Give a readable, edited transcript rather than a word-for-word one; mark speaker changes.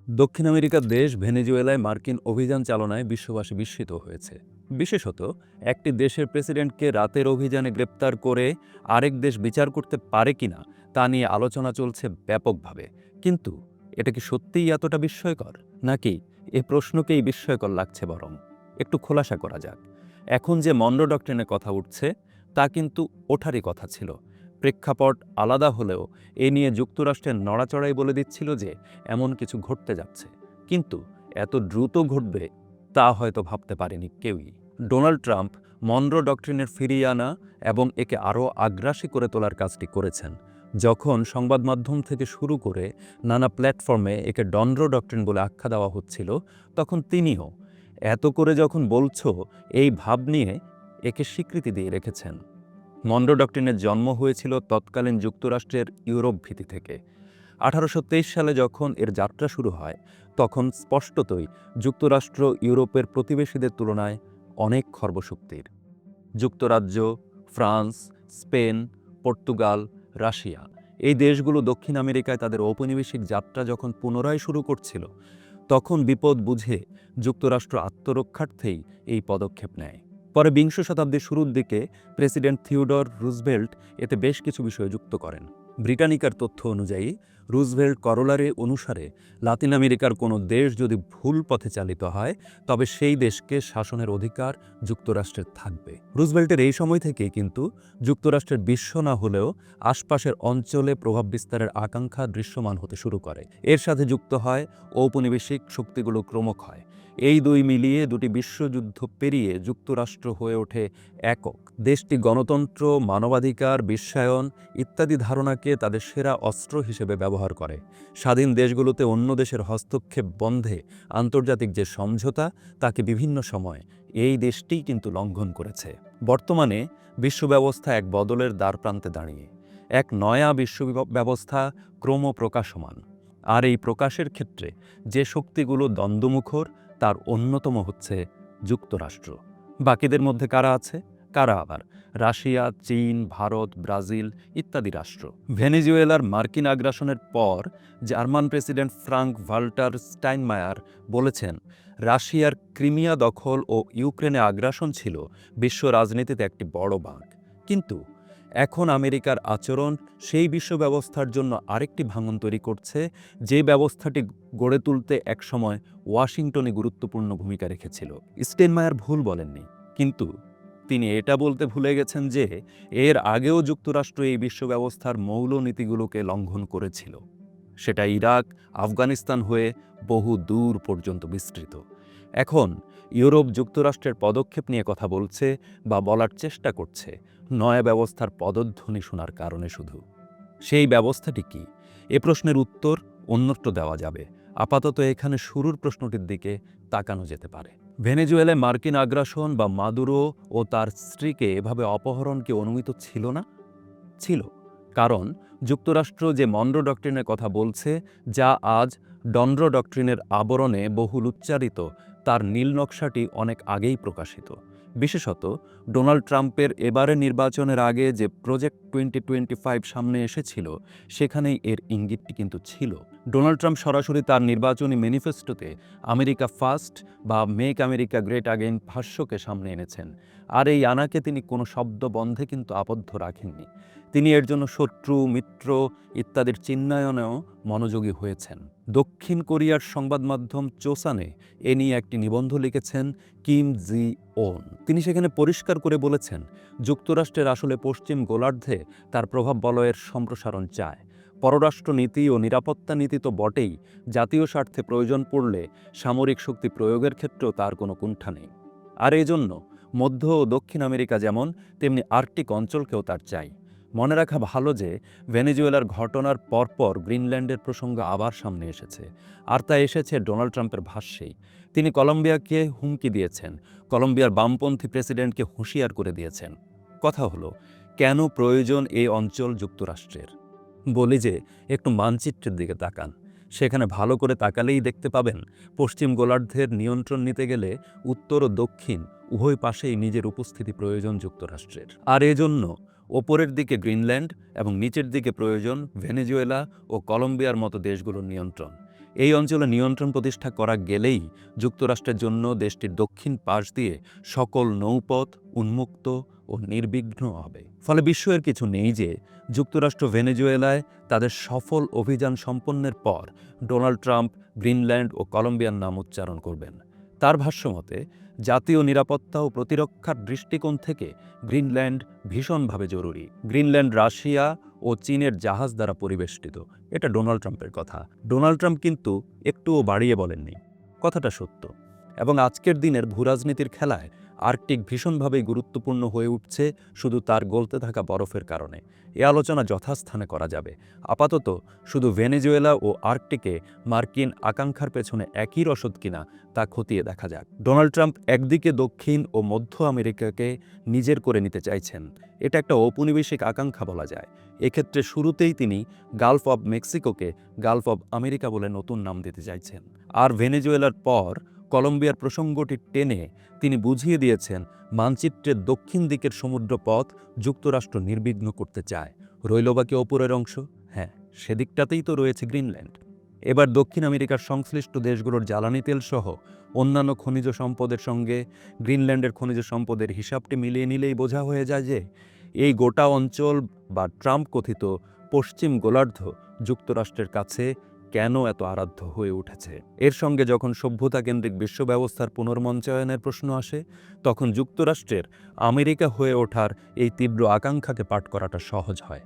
Speaker 1: দক্ষিণ আমেরিকার দেশ ভেনেজুয়েলায় মার্কিন অভিযান চালনায় বিশ্ববাসী বিস্মিত হয়েছে। বিশেষত একটি দেশের প্রেসিডেন্টকে রাতের অভিযানে গ্রেপ্তার করে আরেক দেশ বিচার করতে পারে কিনা তা নিয়ে আলোচনা চলছে ব্যাপকভাবে। কিন্তু এটা কি সত্যিই এতটা বিস্ময়কর, নাকি এ প্রশ্নকেই বিস্ময়কর লাগছে? বরং একটু খোলাসা করা যাক। এখন যে মনরো ডক্ট্রিনের কথা উঠছে তা কিন্তু ওঠারই কথা ছিল। প্রেক্ষাপট আলাদা হলেও এ নিয়ে যুক্তরাষ্ট্রের নড়াচড়াই বলে দিচ্ছিল যে এমন কিছু ঘটতে যাচ্ছে। কিন্তু এত দ্রুত ঘটবে তা হয়তো ভাবতে পারেনি কেউই। ডোনাল্ড ট্রাম্প মনরো ডক্ট্রিনের ফিরিয়ে আনা এবং একে আরও আগ্রাসী করে তোলার কাজটি করেছেন। যখন সংবাদ মাধ্যম থেকে শুরু করে নানা প্ল্যাটফর্মে একে ডনরো ডক্ট্রিন বলে আখ্যা দেওয়া হচ্ছিল, তখন তিনিও এত করে যখন বলছো এই ভাব নিয়ে একে স্বীকৃতি দিয়ে রেখেছেন। মনরো ডক্ট্রিনের জন্ম হয়েছিল তৎকালীন যুক্তরাষ্ট্রের ইউরোপ ভীতি থেকে। 1823 সালে যখন এর যাত্রা শুরু হয়, তখন স্পষ্টতই যুক্তরাষ্ট্র ইউরোপের প্রতিবেশীদের তুলনায় অনেক খর্বশক্তির। যুক্তরাজ্য, ফ্রান্স, স্পেন, পর্তুগাল, রাশিয়া এই দেশগুলো দক্ষিণ আমেরিকায় তাদের ঔপনিবেশিক যাত্রা যখন পুনরায় শুরু করছিল, তখন বিপদ বুঝে যুক্তরাষ্ট্র আত্মরক্ষার্থেই এই পদক্ষেপ নেয়। পরে বিংশ শতাব্দীর শুরুর দিকে প্রেসিডেন্ট থিওডর রুজভেল্ট এতে বেশ কিছু বিষয় যুক্ত করেন। ব্রিটানিকার তথ্য অনুযায়ী রুজভেল্ট করোলারি অনুসারে লাতিন আমেরিকার কোনো দেশ যদি ভুল পথে চালিত হয়, তবে সেই দেশকে শাসনের অধিকার যুক্তরাষ্ট্রের থাকবে। রুজভেল্টের এই সময় থেকেই কিন্তু যুক্তরাষ্ট্রের বিশ্ব না হলেও আশপাশের অঞ্চলে প্রভাব বিস্তারের আকাঙ্ক্ষা দৃশ্যমান হতে শুরু করে। এর সাথে যুক্ত হয় ঔপনিবেশিক শক্তিগুলো ক্রমক্ষয়। এই দুই মিলিয়ে দুটি বিশ্বযুদ্ধ পেরিয়ে যুক্তরাষ্ট্র হয়ে ওঠে একক। দেশটি গণতন্ত্র, মানবাধিকার, বিশ্বায়ন ইত্যাদি ধারণাকে তাদের সেরা অস্ত্র হিসেবে ব্যবহার করে। স্বাধীন দেশগুলোতে অন্য দেশের হস্তক্ষেপ বন্ধে আন্তর্জাতিক যে সমঝোতা, তাকে বিভিন্ন সময় এই দেশটিই কিন্তু লঙ্ঘন করেছে। বর্তমানে বিশ্বব্যবস্থা এক বদলের দ্বারপ্রান্তে দাঁড়িয়ে। এক নয়া বিশ্ব ব্যবস্থা ক্রম প্রকাশমান। আর এই প্রকাশের ক্ষেত্রে যে শক্তিগুলো দ্বন্দ্বমুখর, তার অন্যতম হচ্ছে যুক্তরাষ্ট্র। বাকিদের মধ্যে কারা আছে? কারা আবার রাশিয়া, চীন, ভারত, ব্রাজিল ইত্যাদি রাষ্ট্র। ভেনেজুয়েলার মার্কিন আগ্রাসনের পর জার্মান প্রেসিডেন্ট ফ্রাঙ্ক ভাল্টার স্টাইনমায়ার বলেছেন, রাশিয়ার ক্রিমিয়া দখল ও ইউক্রেনে আগ্রাসন ছিল বিশ্ব রাজনীতিতে একটি বড় বাঁক। কিন্তু এখন আমেরিকার আচরণ সেই বিশ্ব ব্যবস্থার জন্য আরেকটি ভাঙন তৈরি করছে, যে ব্যবস্থাটি গড়ে তুলতে একসময় ওয়াশিংটনই গুরুত্বপূর্ণ ভূমিকা রেখেছিল। স্টেইনমায়ার ভুল বলেননি, কিন্তু তিনি এটা বলতে ভুলে গেছেন যে এর আগেও যুক্তরাষ্ট্র এই বিশ্ব ব্যবস্থার মৌলনীতিগুলোকে লঙ্ঘন করেছিল। সেটা ইরাক, আফগানিস্তান হয়ে বহু দূর পর্যন্ত বিস্তৃত। এখন ইউরোপ যুক্তরাষ্ট্রের পদক্ষেপ নিয়ে কথা বলছে বা বলার চেষ্টা করছে নয়া ব্যবস্থার পদধ্বনি শোনার কারণে শুধু। সেই ব্যবস্থাটি কি? এ প্রশ্নের উত্তর অন্যত্র দেওয়া যাবে। আপাতত এখানে শুরুর প্রশ্নটির দিকে তাকানো যেতে পারে। ভেনেজুয়েলায় মার্কিন আগ্রাসন বা মাদুরো ও তার স্ত্রীকে এভাবে অপহরণ কি অনুমিত ছিল না? ছিল। কারণ যুক্তরাষ্ট্র যে মনরো ডক্ট্রিনের কথা বলছে, যা আজ ডনরো ডক্ট্রিনের আবরণে বহুল উচ্চারিত, তার নীল নকশাটি অনেক আগেই প্রকাশিত। বিশেষত ডোনাল্ড ট্রাম্পের এবারের নির্বাচনের আগে যে প্রজেক্ট 2025 সামনে এসেছিল, সেখানেই এর ইঙ্গিতটি কিন্তু ছিল। ডোনাল্ড ট্রাম্প সরাসরি তার নির্বাচনী ম্যানিফেস্টোতে আমেরিকা ফার্স্ট বা মেক আমেরিকা গ্রেট আগেইন ভাষ্যকে সামনে এনেছেন। আর এই আনাকে তিনি কোনো শব্দবন্ধে কিন্তু আবদ্ধ রাখেননি। তিনি এর জন্য শত্রু, মিত্র ইত্যাদির চিহ্নায়নেও মনোযোগী হয়েছেন। দক্ষিণ কোরিয়ার সংবাদ মাধ্যম চোসানে এ নিয়ে একটি নিবন্ধ লিখেছেন কিম জি ওন। তিনি সেখানে পরিষ্কার করে বলেছেন, যুক্তরাষ্ট্রের আসলে পশ্চিম গোলার্ধে তার প্রভাব বলয়ের সম্প্রসারণ চায়। পররাষ্ট্র নীতি ও নিরাপত্তা নীতি তো বটেই, জাতীয় স্বার্থে প্রয়োজন পড়লে সামরিক শক্তি প্রয়োগের ক্ষেত্রেও তার কোনো কুণ্ঠা নেই। আর এই জন্য মধ্য ও দক্ষিণ আমেরিকা যেমন, তেমনি আর্কটিক অঞ্চলকেও তার চাই। মনে রাখা ভালো যে ভেনেজুয়েলার ঘটনার পরপর গ্রিনল্যান্ডের প্রসঙ্গ আবার সামনে এসেছে। আর তা এসেছে ডোনাল্ড ট্রাম্পের ভাষ্যেই। তিনি কলম্বিয়াকে হুমকি দিয়েছেন, কলম্বিয়ার বামপন্থী প্রেসিডেন্টকে হুঁশিয়ার করে দিয়েছেন। কথা হলো, কেন প্রয়োজন এই অঞ্চল যুক্তরাষ্ট্রের? বলি যে একটু মানচিত্রের দিকে তাকান। সেখানে ভালো করে তাকালেই দেখতে পাবেন, পশ্চিম গোলার্ধের নিয়ন্ত্রণ নিতে গেলে উত্তর ও দক্ষিণ উভয় পাশেই নিজের উপস্থিতি প্রয়োজন যুক্তরাষ্ট্রের। আর এজন্য ওপরের দিকে গ্রিনল্যান্ড এবং নিচের দিকে প্রয়োজন ভেনেজুয়েলা ও কলম্বিয়ার মতো দেশগুলোর নিয়ন্ত্রণ। এই অঞ্চলে নিয়ন্ত্রণ প্রতিষ্ঠা করা গেলেই যুক্তরাষ্ট্রের জন্য দেশটির দক্ষিণ পাশ দিয়ে সকল নৌপথ উন্মুক্ত ও নির্বিঘ্ন হবে। ফলে বিস্ময়ের কিছু নেই যে যুক্তরাষ্ট্র ভেনেজুয়েলায় তাদের সফল অভিযান সম্পন্নের পর ডোনাল্ড ট্রাম্প গ্রিনল্যান্ড ও কলম্বিয়ার নাম উচ্চারণ করবেন। তার ভাষ্যমতে জাতীয় নিরাপত্তা ও প্রতিরক্ষার দৃষ্টিকোণ থেকে গ্রিনল্যান্ড ভীষণভাবে জরুরি। গ্রিনল্যান্ড রাশিয়া ও চীনের জাহাজ দ্বারা পরিবেষ্টিত। এটা ডোনাল্ড ট্রাম্পের কথা। ডোনাল্ড ট্রাম্প কিন্তু একটুও বাড়িয়ে বলেননি, কথাটা সত্য। এবং আজকের দিনের ভূরাজনীতির খেলায় আর্কটিক ভীষণভাবেই গুরুত্বপূর্ণ হয়ে উঠছে শুধু তার গলতে থাকা বরফের কারণে। এ আলোচনা যথাস্থানে করা যাবে। আপাতত শুধু ভেনেজুয়েলা ও আর্কটিকে মার্কিন আকাঙ্ক্ষার পেছনে একই রসদ কিনা তা খতিয়ে দেখা যাক। ডোনাল্ড ট্রাম্প একদিকে দক্ষিণ ও মধ্য আমেরিকাকে নিজের করে নিতে চাইছেন। এটা একটা ঔপনিবেশিক আকাঙ্ক্ষা বলা যায়। এক্ষেত্রে শুরুতেই তিনি গালফ অব মেক্সিকোকে গালফ অব আমেরিকা বলে নতুন নাম দিতে চাইছেন। আর ভেনেজুয়েলার পর কলম্বিয়ার প্রসঙ্গটি টেনে তিনি বুঝিয়ে দিয়েছেন মানচিত্রের দক্ষিণ দিকের সমুদ্রপথ যুক্তরাষ্ট্র নির্বিঘ্ন করতে চায়। রইল বাকি ওপরের অংশ, হ্যাঁ সেদিকটাতেই তো রয়েছে গ্রিনল্যান্ড। এবার দক্ষিণ আমেরিকার সংশ্লিষ্ট দেশগুলোর জ্বালানি তেল সহ অন্যান্য খনিজ সম্পদের সঙ্গে গ্রিনল্যান্ডের খনিজ সম্পদের হিসাবটি মিলিয়ে নিলেই বোঝা হয়ে যায় যে এই গোটা অঞ্চল বা ট্রাম্প কথিত পশ্চিম গোলার্ধ যুক্তরাষ্ট্রের কাছে কেন এত আরাধ্য হয়ে উঠেছে। এর সঙ্গে যখন সভ্যতাকেন্দ্রিক বিশ্ব ব্যবস্থার পুনর্মঞ্চায়নের প্রশ্ন আসে, তখন যুক্তরাষ্ট্রের আমেরিকা হয়ে ওঠার এই তীব্র আকাঙ্ক্ষাকে পাঠ করাটা সহজ হয়।